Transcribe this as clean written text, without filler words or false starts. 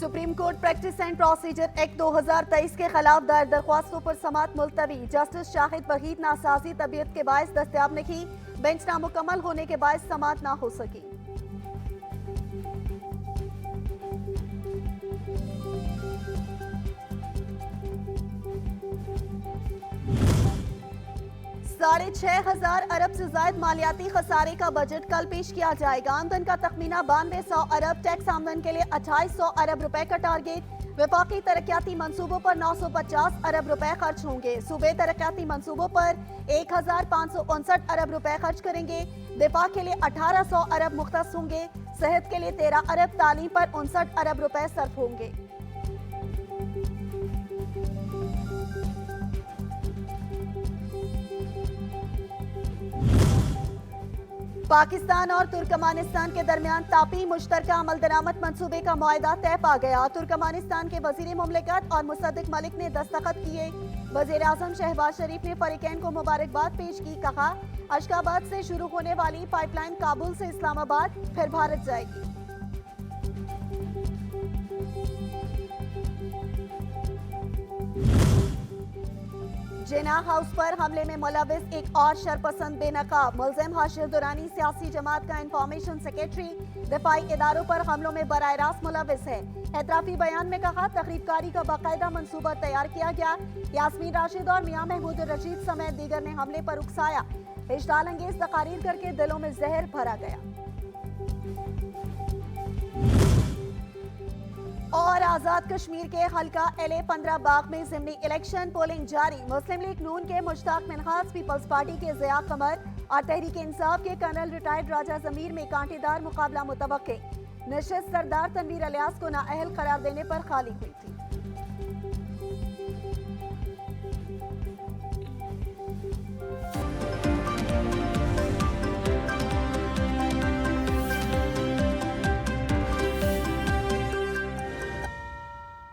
Supreme court practice and procedure act 2023 के खिलाफ दायर दरख्वास्तों पर समाअत मुलतवी। जस्टिस शाहिद वहीद नासाजी तबीयत के बायस दस्तयाब नहीं, बेंच नामुकम्मल होने के बायस समाअत ना हो सकी। साढ़े 6,000 अरब से ज्यादा मालियाती खसारे का बजट कल पेश किया जाएगा। आमदन का तखमीना 9200 अरब, टैक्स आमदन के लिए 2800 अरब रुपए का टारगेट। वफाकी तरक्याती मंसूबों पर 950 अरब रुपए खर्च होंगे। सूबे तरक्याती मंसूबों पर 1559 अरब रुपए खर्च करेंगे। दिफा के लिए 1800 अरब मुख्तस होंगे। सेहत के लिए 13 अरब, तालीम पर 59 अरब रुपए सर्फ होंगे। पाकिस्तान और तुर्कमानिस्तान के दरमियान तापी मुश्तरका अमल दरामद मंसूबे का मुआहदा तय पा गया। तुर्कमानिस्तान के वजीर मुमलिकत और मुसद्दिक मलिक ने दस्तखत किए। वजीर आजम शहबाज शरीफ ने फरीकैन को मुबारकबाद पेश की। कहा, अशकाबाद से शुरू होने वाली पाइपलाइन काबुल से इस्लामाबाद फिर भारत जाएगी। जिना हाउस पर हमले में मुलविस एक और शरपसंद बेनकाब। मुलजिम हाशिर दुरानी सियासी जमात का इंफॉर्मेशन सेक्रेटरी दिफाई इदारों पर हमलों में बराह रास्त मुलविस है। एतराफी बयान में कहा, तकरीबकारी का बाकायदा मंसूबा तैयार किया गया। यास्मीन राशिद और मियां महमूद रशीद समेत दीगर ने हमले पर उकसाया। इश्ताल अंगेज तकारीर करके दिलों में जहर भरा गया। और आजाद कश्मीर के हल्का LA 15 बाग में ज़िमनी इलेक्शन पोलिंग जारी। मुस्लिम लीग नून के मुश्ताक मिन्हाज, पीपल्स पार्टी के ज़िया कमर और तहरीक इंसाफ के कर्नल रिटायर्ड राजा जमीर में कांटेदार मुकाबला मुतवक्के। नशिस्त सरदार तनवीर अलियास को नाअहल करार देने पर खाली हुई थी।